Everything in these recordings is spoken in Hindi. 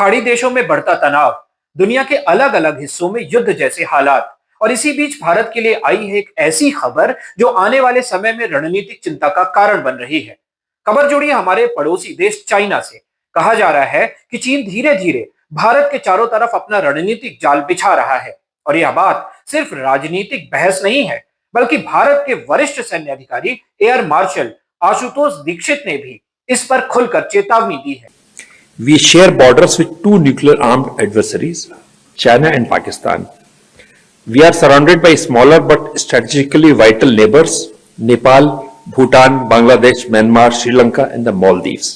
खाड़ी देशों में बढ़ता तनाव, दुनिया के अलग अलग हिस्सों में युद्ध जैसे हालात, और इसी बीच भारत के लिए आई है एक ऐसी खबर जो आने वाले समय में रणनीतिक चिंता का कारण बन रही है। खबर जुड़ी है हमारे पड़ोसी देश चाइना से। कहा जा रहा है कि चीन धीरे धीरे भारत के चारों तरफ अपना रणनीतिक जाल बिछा रहा है, और यह बात सिर्फ राजनीतिक बहस नहीं है, बल्कि भारत के वरिष्ठ सैन्य अधिकारी एयर मार्शल आशुतोष दीक्षित ने भी इस पर खुलकर चेतावनी दी है। We share borders with two nuclear-armed adversaries, China and Pakistan. We are surrounded by smaller but strategically vital neighbors, Nepal, Bhutan, Bangladesh, Myanmar, Sri Lanka and the Maldives.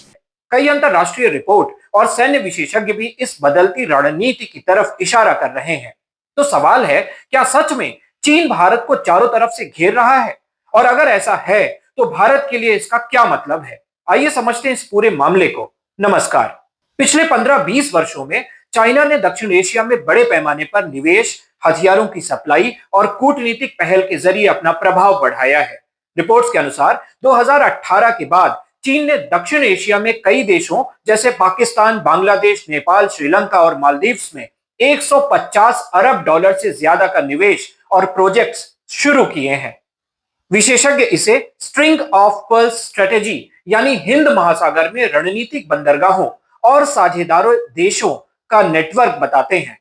कई अंतरराष्ट्रीय रिपोर्ट और सैन्य विशेषज्ञ भी इस बदलती रणनीति की तरफ इशारा कर रहे हैं। तो सवाल है, क्या सच में चीन भारत को चारों तरफ से घेर रहा है? और अगर ऐसा है, तो भारत के लिए इसका क्या मतलब है? आइए समझते हैं इस पूरे मामले को। नमस्कार। पिछले 15-20 वर्षों में चाइना ने दक्षिण एशिया में बड़े पैमाने पर निवेश, हथियारों की सप्लाई और कूटनीतिक पहल के जरिए अपना प्रभाव बढ़ाया है। रिपोर्ट्स के अनुसार 2018 के बाद चीन ने दक्षिण एशिया में कई देशों जैसे पाकिस्तान, बांग्लादेश, नेपाल, श्रीलंका और मालदीव्स में 150 अरब डॉलर से ज्यादा का निवेश और प्रोजेक्ट्स शुरू किए हैं। विशेषज्ञ इसे स्ट्रिंग ऑफ पर्ल्स स्ट्रेटेजी, यानी हिंद महासागर में रणनीतिक बंदरगाहों और साझेदारों देशों का नेटवर्क बताते हैं।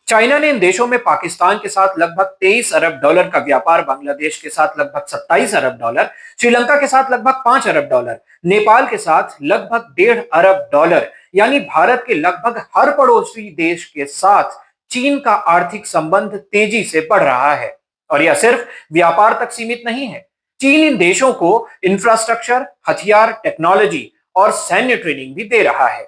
चाइना ने इन देशों में पाकिस्तान के साथ लगभग 23 अरब डॉलर का व्यापार, बांग्लादेश के साथ लगभग 27 अरब डॉलर, श्रीलंका के साथ लगभग 5 अरब डॉलर, नेपाल के साथ लगभग 1.5 अरब डॉलर, यानी भारत के लगभग हर पड़ोसी देश के साथ चीन का आर्थिक संबंध तेजी से बढ़ रहा है। और यह सिर्फ व्यापार तक सीमित नहीं है। चीन इन देशों को इंफ्रास्ट्रक्चर, हथियार, टेक्नोलॉजी और सैन्य ट्रेनिंग भी दे रहा है।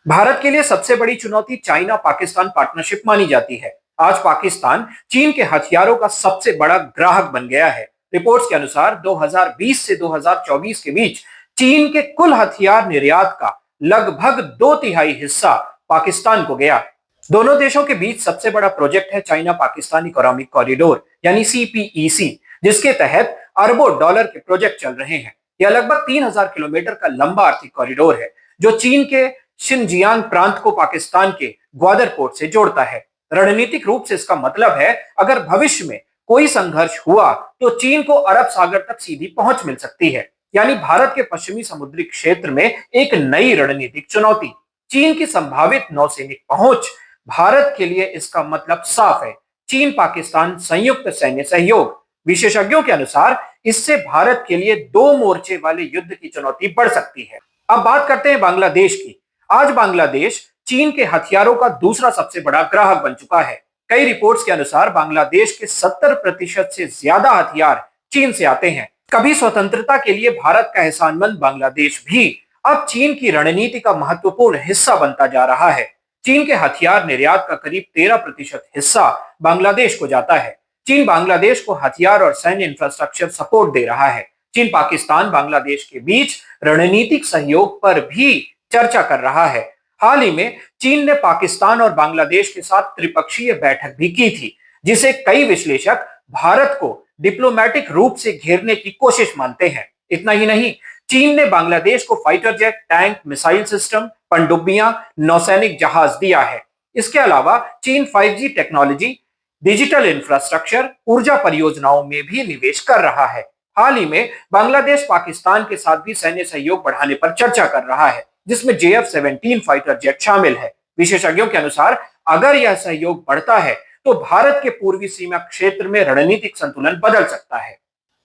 भारत के लिए सबसे बड़ी चुनौती चाइना पाकिस्तान पार्टनरशिप मानी जाती है। आज पाकिस्तान चीन के हथियारों का सबसे बड़ा ग्राहक बन गया है। रिपोर्ट्स के अनुसार 2020 से 2024 के बीच चीन के कुल हथियार निर्यात का लगभग 2/3 हिस्सा पाकिस्तान को गया। दोनों देशों के बीच सबसे बड़ा प्रोजेक्ट है चाइना पाकिस्तान इकोनॉमिक कॉरिडोर, यानी CPEC, जिसके तहत अरबों डॉलर के प्रोजेक्ट चल रहे हैं। यह लगभग 3000 किलोमीटर का लंबा आर्थिक कॉरिडोर है, जो चीन के शिनजियांग प्रांत को पाकिस्तान के ग्वादर पोर्ट से जोड़ता है। रणनीतिक रूप से इसका मतलब है, अगर भविष्य में कोई संघर्ष हुआ तो चीन को अरब सागर तक सीधी पहुंच मिल सकती है, यानी भारत के पश्चिमी समुद्री क्षेत्र में एक नई रणनीतिक चुनौती। चीन की संभावित नौसैनिक पहुंच भारत के लिए इसका मतलब साफ है, चीन पाकिस्तान संयुक्त सैन्य सहयोग। विशेषज्ञों के अनुसार इससे भारत के लिए 2 मोर्चे वाले युद्ध की चुनौती बढ़ सकती है। अब बात करते हैं बांग्लादेश की। आज बांग्लादेश चीन के हथियारों का दूसरा सबसे बड़ा ग्राहक बन चुका है। कई रिपोर्ट्स के अनुसार बांग्लादेश के 70% से ज्यादा हथियार चीन से आते हैं। कभी स्वतंत्रता के लिए भारत का एहसानमंद बांग्लादेश भी अब चीन की रणनीति का महत्वपूर्ण हिस्सा बनता जा रहा है। चीन के हथियार निर्यात का करीब 13% हिस्सा बांग्लादेश को जाता है। चीन बांग्लादेश को हथियार और सैन्य इंफ्रास्ट्रक्चर सपोर्ट दे रहा है। चीन पाकिस्तान बांग्लादेश के बीच रणनीतिक सहयोग पर भी चर्चा कर रहा है। हाल ही में चीन ने पाकिस्तान और बांग्लादेश के साथ त्रिपक्षीय बैठक भी की थी, जिसे कई विश्लेषक भारत को डिप्लोमेटिक रूप से घेरने की कोशिश मानते हैं। इतना ही नहीं, चीन ने बांग्लादेश को fighter jet, tank, missile system, पनडुब्बियां, नौसैनिक जहाज दिया है। इसके अलावा चीन 5G टेक्नोलॉजी, डिजिटल इंफ्रास्ट्रक्चर, ऊर्जा परियोजनाओं में भी निवेश कर रहा है। हाल ही में बांग्लादेश पाकिस्तान के साथ भी सैन्य सहयोग बढ़ाने पर चर्चा कर रहा है, जिसमें JF-17 फाइटर जेट शामिल है। विशेषज्ञों के अनुसार अगर यह सहयोग बढ़ता है तो भारत के पूर्वी सीमा क्षेत्र में रणनीतिक संतुलन बदल सकता है।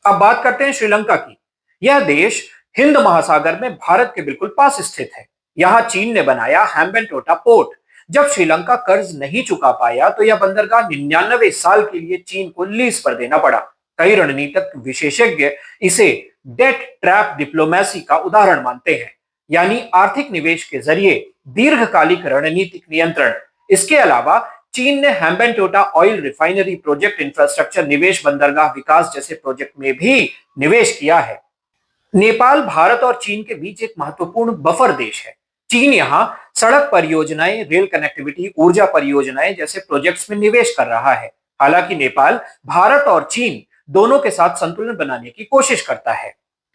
अब बात करते हैं श्रीलंका की। यह देश हिंद महासागर में भारत के बिल्कुल पास स्थित है। यहां चीन ने बनाया हैम्बनटोटा पोर्ट। जब श्रीलंका कर्ज नहीं चुका पाया तो यह बंदरगाह 99 साल के लिए चीन को लीज पर देना पड़ा। कई रणनीतिक विशेषज्ञ इसे डेट ट्रैप डिप्लोमेसी का उदाहरण मानते हैं, यानी आर्थिक निवेश के जरिए दीर्घकालिक रणनीतिक नियंत्रण। इसके अलावा चीन ने हैम्बनटोटा ऑयल रिफाइनरी प्रोजेक्ट, इंफ्रास्ट्रक्चर निवेश, बंदरगाह विकास जैसे प्रोजेक्ट में भी निवेश किया है। नेपाल भारत और चीन के बीच एक महत्वपूर्ण बफर देश है। चीन यहां सड़क परियोजनाएं, रेल कनेक्टिविटी, ऊर्जा परियोजनाएं जैसे प्रोजेक्ट्स में निवेश कर रहा है। हालांकि नेपाल भारत और चीन दोनों के साथ संतुलन बनाने की कोशिश करता है।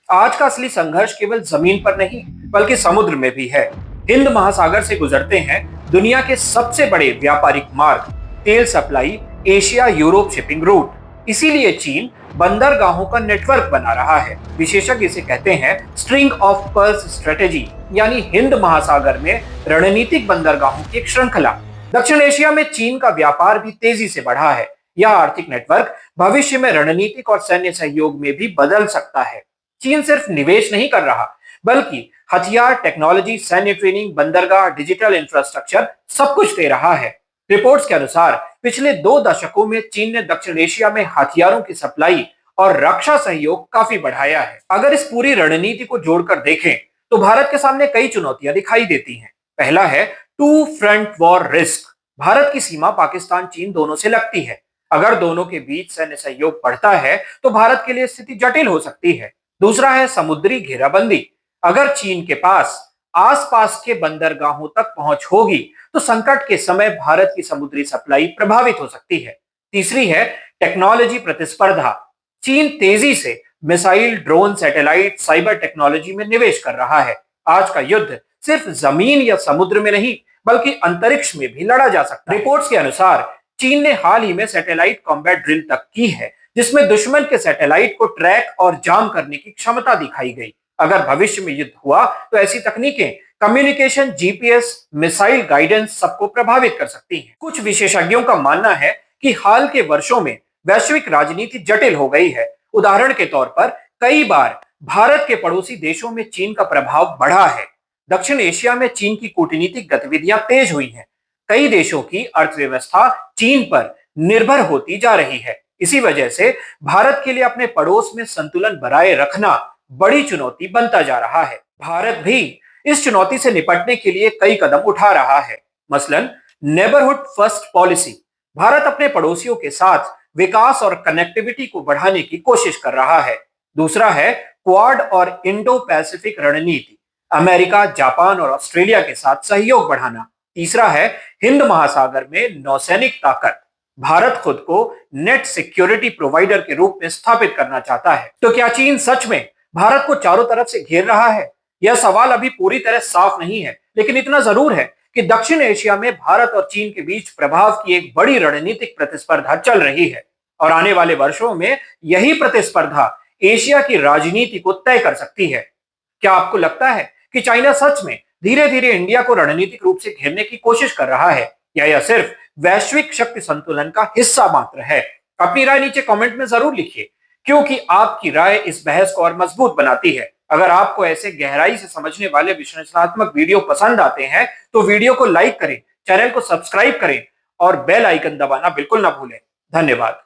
आज का असली संघर्ष केवल जमीन पर नहीं बल्कि समुद्र में भी है। हिंद महासागर से गुजरते हैं दुनिया के सबसे बड़े व्यापारिक मार्ग, तेल supply, Asia Europe shipping root. इसीलिए चीन बंदरगाहों का नेटवर्क बना रहा है। विशेषज्ञ इसे कहते हैं स्ट्रिंग ऑफ पर्ल्स स्ट्रेटेजी, यानी हिंद महासागर में रणनीतिक बंदरगाहों की एक श्रृंखला। दक्षिण एशिया में चीन का व्यापार भी तेजी से बढ़ा है। यह आर्थिक नेटवर्क भविष्य में रणनीतिक और सैन्य सहयोग में भी बदल सकता है। चीन सिर्फ निवेश नहीं कर रहा, बल्कि हथियार, टेक्नोलॉजी, सैन्य ट्रेनिंग, बंदरगाह, डिजिटल इंफ्रास्ट्रक्चर सब कुछ दे रहा है। रिपोर्ट्स के अनुसार पिछले 2 दशकों में चीन ने दक्षिण एशिया में हथियारों की सप्लाई और रक्षा सहयोग काफी बढ़ाया है। अगर इस पूरी रणनीति को जोड़कर देखें तो भारत के सामने कई चुनौतियां दिखाई देती हैं। पहला है two front war risk. Bharat की सीमा पाकिस्तान, चीन दोनों से लगती है। अगर दोनों के बीच सैन्य सहयोग बढ़ता है तो भारत के लिए स्थिति जटिल हो सकती है। दूसरा है समुद्री घेराबंदी। अगर चीन के पास आसपास के बंदरगाहों तक पहुंच होगी तो संकट के समय भारत की समुद्री सप्लाई प्रभावित हो सकती है। तीसरी है टेक्नोलॉजी प्रतिस्पर्धा। चीन तेजी से missile, drone, satellite, cyber technology में निवेश कर रहा है। आज का युद्ध सिर्फ जमीन या समुद्र में नहीं, बल्कि अंतरिक्ष में भी लड़ा जा सकता है। रिपोर्ट्स के अनुसार चीन ने हाल ही में सैटेलाइट कॉम्बैट ड्रिल तक की है, जिसमें दुश्मन के सैटेलाइट को ट्रैक और जाम करने की क्षमता दिखाई गई। अगर भविष्य में युद्ध हुआ तो ऐसी तकनीकें कम्युनिकेशन, जीपीएस, मिसाइल गाइडेंस सबको प्रभावित कर सकती हैं। कुछ विशेषज्ञों का मानना है कि हाल के वर्षों में वैश्विक राजनीति जटिल हो गई है। उदाहरण के तौर पर कई बार भारत के पड़ोसी देशों में चीन का प्रभाव बढ़ा है। दक्षिण एशिया में चीन की कूटनीतिक गतिविधियां तेज हुई हैं। कई देशों की अर्थव्यवस्था चीन पर निर्भर होती जा रही है। इसी वजह से भारत के लिए अपने पड़ोस में संतुलन बनाए रखना बड़ी चुनौती बनता जा रहा है। भारत भी इस चुनौती से निपटने के लिए कई कदम उठा रहा है। मसलन नेबरहुड फर्स्ट पॉलिसी। भारत अपने पड़ोसियों के साथ विकास और कनेक्टिविटी को बढ़ाने की कोशिश कर रहा है। दूसरा है क्वाड और इंडो पैसिफिक रणनीति। अमेरिका, जापान और ऑस्ट्रेलिया के साथ सहयोग बढ़ाना। तीसरा है हिंद महासागर में नौसैनिक ताकत। भारत खुद को नेट सिक्योरिटी प्रोवाइडर के रूप में स्थापित करना चाहता है। तो क्या चीन सच में भारत को चारों तरफ से घेर रहा है? यह सवाल अभी पूरी तरह साफ नहीं है, लेकिन इतना जरूर है कि दक्षिण एशिया में भारत और चीन के बीच प्रभाव की एक बड़ी रणनीतिक प्रतिस्पर्धा चल रही है और आने वाले वर्षों में यही प्रतिस्पर्धा एशिया की राजनीति को तय कर सकती है। क्या आपको लगता है कि चाइना सच में धीरे धीरे इंडिया को रणनीतिक रूप से घेरने की कोशिश कर रहा है, या यह सिर्फ वैश्विक शक्ति संतुलन का हिस्सा मात्र है? अपनी राय नीचे कमेंट में जरूर लिखिए, क्योंकि आपकी राय इस बहस को और मजबूत बनाती है। अगर आपको ऐसे गहराई से समझने वाले विश्लेषणात्मक वीडियो पसंद आते हैं तो वीडियो को लाइक करें, चैनल को सब्सक्राइब करें और बेल आइकन दबाना बिल्कुल ना भूलें। धन्यवाद।